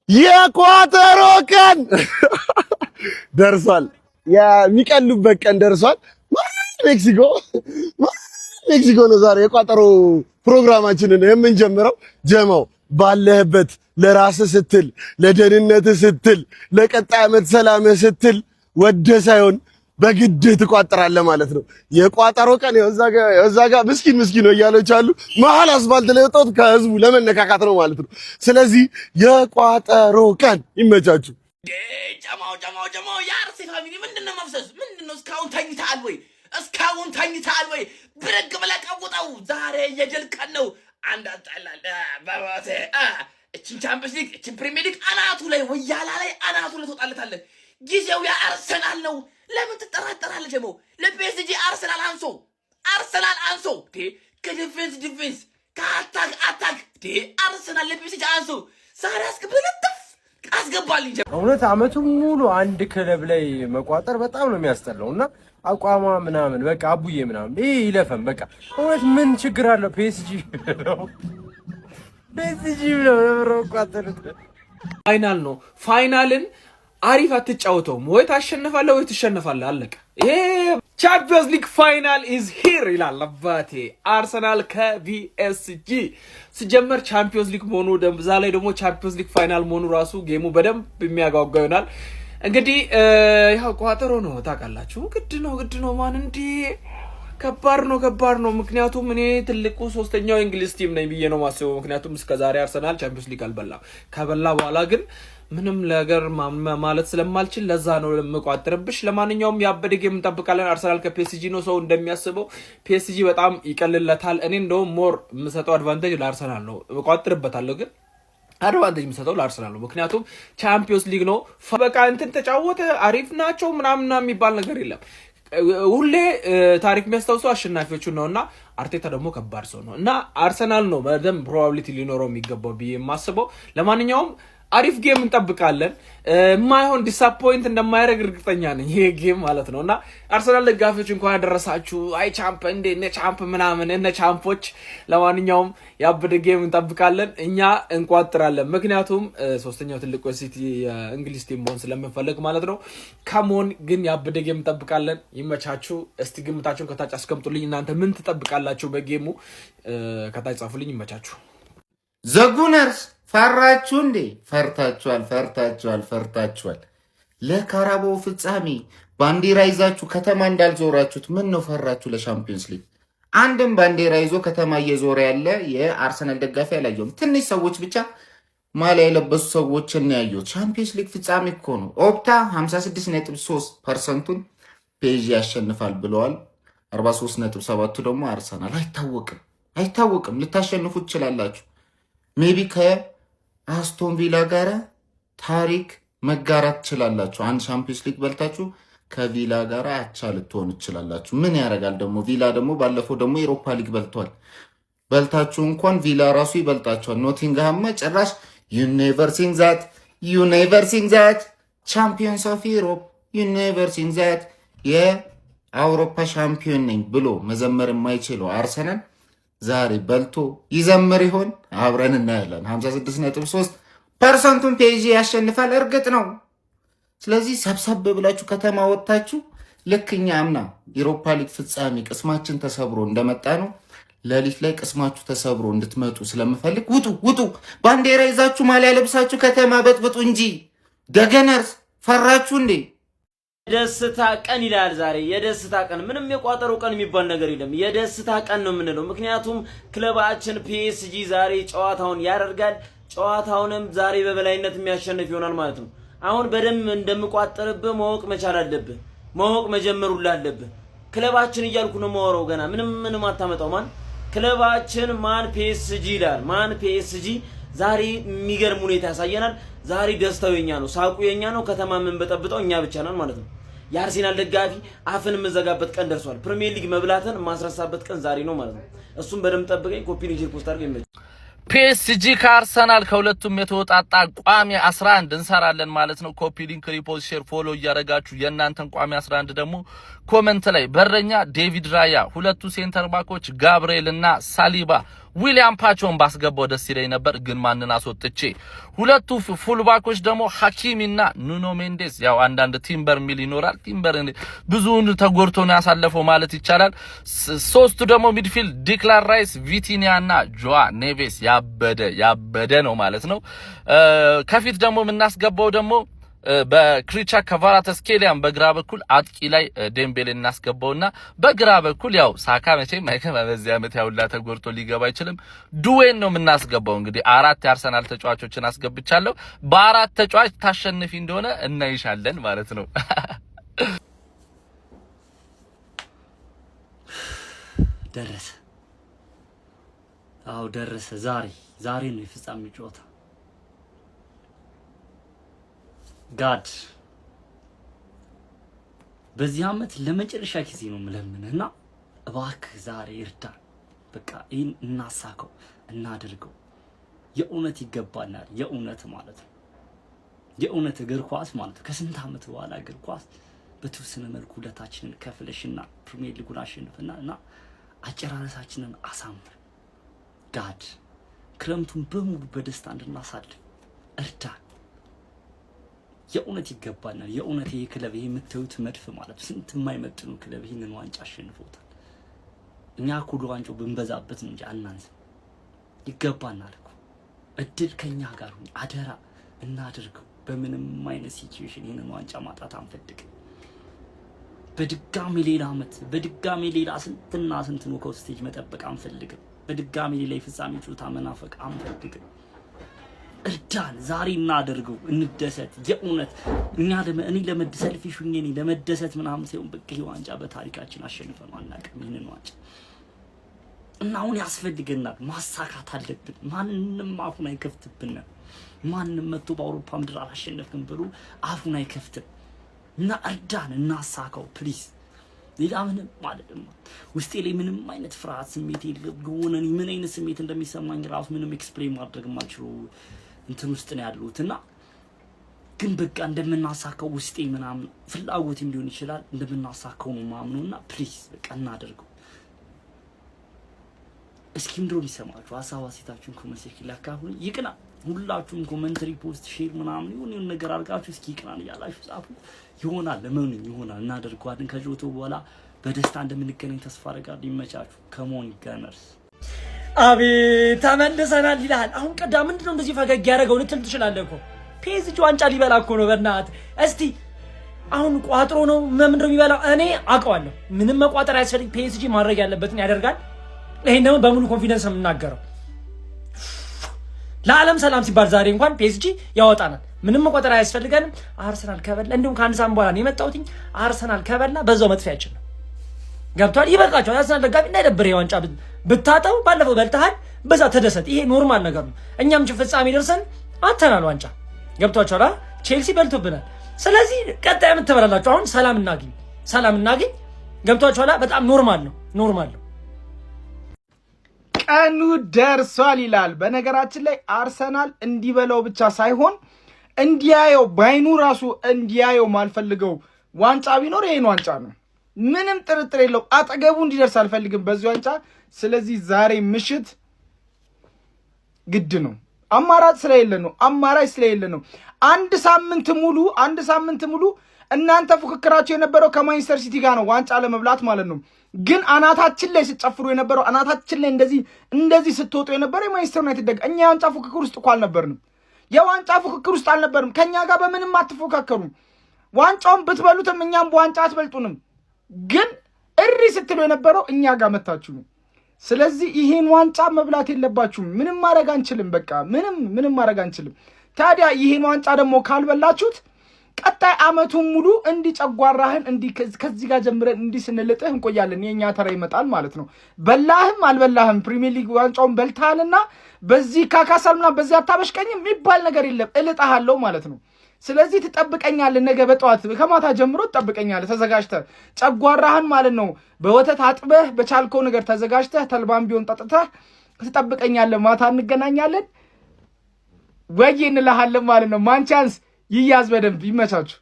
የቋጠሮ ቀን ደርሷል። የሚቀሉበት ቀን ደርሷል። ሜክሲኮ ነው ዛሬ የቋጠሮ ፕሮግራማችንን የምንጀምረው። ጀማው ባለህበት ለራስህ ስትል፣ ለደህንነትህ ስትል፣ ለቀጣይ ዓመት ሰላምህ ስትል ወደ ሳይሆን በግድ ትቋጥራለህ ማለት ነው። የቋጠሮ ቀን እዛ ጋር ምስኪን ነው እያለች አሉ። መሀል አስፋልት ላይ ወጣሁት ከህዝቡ ለመነካካት ነው ማለት ነው። ስለዚህ የቋጠሮ ቀን ይመቻችሁ። ጀማው የአርሲ ፋሚሊ ምንድነው መፍሰስ? ምንድነው? እስካሁን ተኝተሃል ወይ? ብረግ ብለህ ቀውጠው። ዛሬ የድል ቀን ነው። አንድ አጣላል በባቴ እቺን ቻምፒየንስ ሊግ እቺን ፕሪሚየር ሊግ አናቱ ላይ ወያላ ላይ አናቱ ላይ ትወጣለታለህ። ጊዜው የአርሰናል ነው። ለምን ትጠራጠራለህ? ጀማው ለፒኤስጂ አርሰናል አንሶ ከዲፌንስ ከአታክ አርሰናል ለፒኤስጂ አንሶ ዛሬ አስገባልኝ። እውነት አመቱን ሙሉ አንድ ክለብ ላይ መቋጠር በጣም ነው የሚያስጠላው እና አቋማ ምናምን በቃ አቡዬ ምናምን ይሄ ይለፈን በቃ። እውነት ምን ችግር አለው? ፒኤስጂ ነው ቋጠሩት። ፋይናል ነው። ፋይናልን አሪፍ አትጫወተውም ወይ ታሸንፋለህ ወይ ትሸነፋለህ። አለቀ። ይሄ ቻምፒየንስ ሊግ ፋይናል ኢዝ ሂር ይላል አባቴ። አርሰናል ከቪኤስጂ ሲጀመር ቻምፒየንስ ሊግ መሆኑ በዛ ላይ ደግሞ ቻምፒየንስ ሊግ ፋይናል መሆኑ ራሱ ጌሙ በደንብ የሚያጓጓ ይሆናል። እንግዲህ ያው ቋጠሮ ነው ታውቃላችሁ። ግድ ነው ማን እንዴ ከባድ ነው። ምክንያቱም እኔ ትልቁ ሶስተኛው እንግሊዝ ቲም ነኝ ብዬ ነው ማስበው። ምክንያቱም እስከዛሬ አርሰናል ቻምፒየንስ ሊግ አልበላም። ከበላ በኋላ ግን ምንም ነገር ማለት ስለማልችል ለዛ ነው ለምቋጥርብሽ። ለማንኛውም ያበደ ጌም እንጠብቃለን። አርሰናል ከፒኤስጂ ነው። ሰው እንደሚያስበው ፒኤስጂ በጣም ይቀልለታል። እኔ እንደውም ሞር የምሰጠው አድቫንቴጅ ለአርሰናል ነው። እቋጥርበታለሁ ግን አድቫንቴጅ የምሰጠው ለአርሰናል ነው። ምክንያቱም ቻምፒየንስ ሊግ ነው። በቃ እንትን ተጫወተ አሪፍ ናቸው ምናምን የሚባል ነገር የለም። ሁሌ ታሪክ የሚያስታውሰው አሸናፊዎቹን ነውና አርቴታ ደግሞ ከባድ ሰው ነው እና አርሰናል ነው በደንብ ፕሮባቢሊቲ ሊኖረው የሚገባው ብዬ የማስበው። ለማንኛውም አሪፍ ጌም እንጠብቃለን። ማይሆን ዲሳፖይንት እንደማያደርግ እርግጠኛ ነኝ ይሄ ጌም ማለት ነውና አርሰናል ደጋፊዎች እንኳን ያደረሳችሁ። አይ ቻምፕ እንደ እነ ቻምፕ ምናምን እነ ቻምፖች። ለማንኛውም ያበደ ጌም እንጠብቃለን። እኛ እንቋጥራለን። ምክንያቱም ሶስተኛው ትልቁ ሲቲ እንግሊዝ ቲም መሆን ስለምንፈልግ ማለት ነው። ከሞን ግን ያበደ ጌም እንጠብቃለን። ይመቻችሁ። እስቲ ግምታችሁን ከታች አስቀምጡልኝ። እናንተ ምን ትጠብቃላችሁ በጌሙ? ከታች ጻፉልኝ። ይመቻችሁ። ዘጉነርስ ፈራችሁ እንዴ? ፈርታችኋል። ለካራባኦ ፍጻሜ ባንዲራ ይዛችሁ ከተማ እንዳልዞራችሁት ምን ነው ፈራችሁ? ለሻምፒዮንስ ሊግ አንድም ባንዲራ ይዞ ከተማ እየዞረ ያለ የአርሰናል ደጋፊ አላየሁም። ትንሽ ሰዎች ብቻ ማሊያ የለበሱ ሰዎችን ያየሁት። ሻምፒዮንስ ሊግ ፍጻሜ እኮ ነው። ኦፕታ 56.3%ቱን ፔዥ ያሸንፋል ብለዋል። 43.7ቱ ደግሞ አርሰናል። አይታወቅም። ልታሸንፉ ትችላላችሁ። ሜቢ ከአስቶን ቪላ ጋር ታሪክ መጋራት ትችላላችሁ። አንድ ሻምፒዮንስ ሊግ በልታችሁ ከቪላ ጋር አቻ ልትሆኑ ትችላላችሁ። ምን ያደርጋል ደግሞ ቪላ ደግሞ ባለፈው ደግሞ ኤሮፓ ሊግ በልታችሁ እንኳን ቪላ ራሱ ይበልጣችኋል። ኖቲንግሃም ጭራሽ ዩ ኔቨር ሲንግ ዛት ቻምፒዮንስ ኦፍ ዩሮፕ ዩ ኔቨር ሲንግ ዛት የአውሮፓ ሻምፒዮን ነኝ ብሎ መዘመር የማይችለው አርሰናል ዛሬ በልቶ ይዘምር ይሆን? አብረን እናያለን። 56.3%ቱን ፔጂ ያሸንፋል፣ እርግጥ ነው። ስለዚህ ሰብሰብ ብላችሁ ከተማ ወጥታችሁ ልክኛ አምና ዩሮፓ ሊግ ፍጻሜ ቅስማችን ተሰብሮ እንደመጣ ነው ሌሊት ላይ ቅስማችሁ ተሰብሮ እንድትመጡ ስለምፈልግ ውጡ። ባንዲራ ይዛችሁ ማሊያ ለብሳችሁ ከተማ በጥብጡ እንጂ ደገነርስ ፈራችሁ እንዴ? የደስታ ቀን ይላል ዛሬ። የደስታ ቀን ምንም የቋጠሮ ቀን የሚባል ነገር የለም። የደስታ ቀን ነው የምንለው። ምክንያቱም ክለባችን ፒኤስጂ ዛሬ ጨዋታውን ያደርጋል። ጨዋታውንም ዛሬ በበላይነት የሚያሸንፍ ይሆናል ማለት ነው። አሁን በደም እንደምቋጠርብህ ማወቅ መቻል አለብህ። ማወቅ መጀመሩላ አለብህ። ክለባችን እያልኩ ነው የማወራው። ገና ምንም አታመጣው። ክለባችን ፒኤስጂ ይላል። ፒኤስጂ ዛሬ የሚገርም ሁኔታ ያሳየናል። ዛሬ ደስታው የኛ ነው፣ ሳቁ የኛ ነው። ከተማ የምንበጠብጠው እኛ ብቻ ነን ማለት ነው። የአርሰናል ደጋፊ አፍን የምንዘጋበት ቀን ደርሷል። ፕሪሚየር ሊግ መብላትን የማስረሳበት ቀን ዛሬ ነው ማለት ነው። እሱም በደንብ ጠብቀኝ። ኮፒ ሊንክ ፖስት አድርገኝ። ፒኤስጂ ከአርሰናል ከሁለቱም የተወጣጣ ቋሚ 11 እንሰራለን ማለት ነው። ኮፒ ሊንክ፣ ሪፖስት፣ ሼር፣ ፎሎ እያደረጋችሁ የእናንተን ቋሚ 11 ደግሞ ኮሜንት ላይ በረኛ ዴቪድ ራያ፣ ሁለቱ ሴንተር ባኮች ጋብርኤል እና ሳሊባ፣ ዊሊያም ፓቾን ባስገባው ደስ ይለኝ ነበር፣ ግን ማንን አስወጥቼ ሁለቱ ፉልባኮች ደግሞ ሐኪሚና ኑኖ ሜንዴስ። ያው አንዳንድ ቲምበር ሚል ይኖራል። ቲምበር ብዙውን ተጎርቶ ነው ያሳለፈው ማለት ይቻላል። ሶስቱ ደግሞ ሚድፊልድ ዲክላን ራይስ፣ ቪቲኒያና ጆዋ ኔቬስ ያበደ ነው ማለት ነው። ከፊት ደግሞ የምናስገባው ደግሞ በክሪቻ ከቫራተስኬሊያን በግራ በኩል አጥቂ ላይ ዴምቤሌ እናስገባውና በግራ በኩል ያው ሳካ መቼም በዚህ ዓመት ያውላ ተጎርቶ ሊገባ አይችልም። ዱዌን ነው የምናስገባው። እንግዲህ 4 የአርሰናል ተጫዋቾችን አስገብቻለሁ። በ4 ተጫዋች ታሸንፊ እንደሆነ እናይሻለን ማለት ነው። ደረሰ። አዎ ደረሰ። ዛሬ ነው የፍጻሜ ጨዋታ። ጋድ በዚህ ዓመት ለመጨረሻ ጊዜ ነው የምለምንህና እባክህ ዛሬ እርዳን። በቃ ይሄን እናሳከው፣ እናድርገው። የእውነት ይገባናል። የእውነት ማለት ነው። የእውነት እግር ኳስ ማለት ነው። ከስንት ዓመት በኋላ እግር ኳስ በተወሰነ መልኩ ሁለታችንን ከፍለሽና ፕሪሚየር ሊጉን አሸንፈና እና አጨራረሳችንን አሳምር። ጋድ ክረምቱን በሙሉ በደስታ እንድናሳልፍ እርዳን። የእውነት ይገባናል። የእውነት ይሄ ክለብ ይሄ የምታዩት መድፍ ማለት ስንት የማይመጥኑ ክለብ ይሄንን ዋንጫ አሸንፎታል። እኛ ኩሉ ዋንጫው ብንበዛበት ነው እንጂ አናንስም። ይገባናል እኮ እድል ከኛ ጋር ሁን። አደራ እናድርገው። በምንም አይነት ሲቹዌሽን ይሄንን ዋንጫ ማጣት አንፈልግም። በድጋሚ ሌላ ዓመት በድጋሚ ሌላ ስንትና ስንት ኖካውት ስቴጅ መጠበቅ አንፈልግም። በድጋሚ ሌላ የፍጻሜ ጨዋታ መናፈቅ አንፈልግም። እርዳን። ዛሬ እናድርገው፣ እንደሰት። የእውነት እኔ ለመደሰት ፊሹኝ እኔ ለመደሰት ምናምን ሳይሆን በቃ ይሄ ዋንጫ በታሪካችን አሸንፈን አናውቅም። ይሄንን ዋንጫ እና አሁን ያስፈልገናል፣ ማሳካት አለብን። ማንንም አፉን አይከፍትብን። ማንንም መጥቶ በአውሮፓ ምድር አላሸነፍንም ብሎ አፉን አይከፍትም። እና እርዳን፣ እናሳካው ፕሊዝ። ሌላ ምንም ማለት ነው ውስጤ ላይ ምንም አይነት ፍርሃት ስሜት የለም። የሆነ ምን አይነት ስሜት እንደሚሰማኝ ራሱ ምንም ኤክስፕሌን ማድረግ የማልችለው እንትን ውስጥ ነው ያለሁት እና ግን በቃ እንደምናሳካው ውስጤ ምናምን ፍላጎትም ሊሆን ይችላል እንደምናሳካው ነው ማምነውና ፕሊዝ በቃ እናድርገው። እስኪ ምንድነው የሚሰማችሁ? ሀሳብ አስተያየታችሁን ኮሜንት ሴክሽን ላይ አካፍሉ። ይቅና ሁላችሁም ኮሜንትሪ ፖስት ሼር ምናምን የሆነ ነገር አድርጋችሁ እስኪ ይቅናን እያላችሁ ጻፉ። ይሆናል ለምን ይሆናል እናደርገዋለን። ከጆቶ በኋላ በደስታ እንደምንገናኝ ተስፋ አደርጋለሁ። ይመቻችሁ። ከሞን ጋነርስ አቤት ተመልሰናል ይላል። አሁን ቀዳ ምንድነው እንደዚህ ፈገግ ያደረገው ልትል ትችላለህ እኮ ፒኤስጂ ዋንጫ ሊበላ እኮ ነው። በእናትህ እስቲ አሁን ቋጥሮ ነው ምንድነው የሚበላው? እኔ አውቀዋለሁ። ምንም መቋጠር አያስፈልግ። ፒኤስጂ ማድረግ ያለበትን ያደርጋል። ይሄን ደግሞ በሙሉ ኮንፊደንስ ነው የምናገረው። ለዓለም ሰላም ሲባል ዛሬ እንኳን ፒኤስጂ ያወጣናል። ምንም መቋጠር አያስፈልገንም። አርሰናል ከበላ እንዲሁም ከአንድ ሳምንት በኋላ ነው የመጣሁት። አርሰናል ከበላ በዛው መጥፊያችን ነው። ገብቷል። ይበቃቸዋል። አርሰናል ደጋፊ እንዳይደብር የዋንጫ ብታጠው ባለፈው በልተሃል፣ በዛ ተደሰት። ይሄ ኖርማል ነገር ነው። እኛም ፍጻሜ ደርሰን አተናል ዋንጫ። ገብቷቸዋል። ቼልሲ በልቶብናል። ስለዚህ ቀጣይ የምትበላላችሁ አሁን ሰላም እናግኝ። ገብቷቸዋል። በጣም ኖርማል ነው። ቀኑ ደርሷል ይላል። በነገራችን ላይ አርሰናል እንዲበላው ብቻ ሳይሆን እንዲያየው ባይኑ ራሱ እንዲያየው ማልፈልገው ዋንጫ ቢኖር ይሄን ዋንጫ ነው። ምንም ጥርጥር የለው። አጠገቡ እንዲደርስ አልፈልግም በዚህ ዋንጫ። ስለዚህ ዛሬ ምሽት ግድ ነው። አማራጭ ስለሌለ ነው። አንድ ሳምንት ሙሉ እናንተ ፉክክራችሁ የነበረው ከማንቸስተር ሲቲ ጋር ነው ዋንጫ ለመብላት ማለት ነው። ግን አናታችን ላይ ሲጨፍሩ የነበረው አናታችን ላይ እንደዚህ ስትወጡ የነበረው የማንቸስተር ዩናይትድ ደግ እኛ የዋንጫ ፉክክር ውስጥ እኮ አልነበርንም። ከኛ ጋር በምንም አትፎካከሩም። ዋንጫውን ብትበሉትም እኛም በዋንጫ አትበልጡንም። ግን እሪ ስትሉ የነበረው እኛ ጋር መታችሁ ነው። ስለዚህ ይሄን ዋንጫ መብላት የለባችሁም። ምንም ማድረግ አንችልም። በቃ ምንም ማድረግ አንችልም። ታዲያ ይሄን ዋንጫ ደግሞ ካልበላችሁት ቀጣይ አመቱን ሙሉ እንዲጨጓራህን ከዚህ ጋር ጀምረን ስንልጥህ እንቆያለን። የኛ ተራ ይመጣል ማለት ነው። በላህም አልበላህም ፕሪሚየር ሊግ ዋንጫውን በልታልና በዚህ ካካሳልና በዚህ አታበሽቀኝም የሚባል ነገር የለም። እልጣሃለሁ ማለት ነው። ስለዚህ ትጠብቀኛለህ። ነገ በጠዋት ከማታ ጀምሮ ትጠብቀኛለህ ተዘጋጅተህ ጨጓራህን ማለት ነው በወተት አጥበህ በቻልከው ነገር ተዘጋጅተህ ተልባም ቢሆን ጠጥተህ ትጠብቀኛለህ። ማታ እንገናኛለን ወይ እንልሃለን ማለት ነው። ማንቻንስ ይያዝ በደንብ ይመቻችሁ።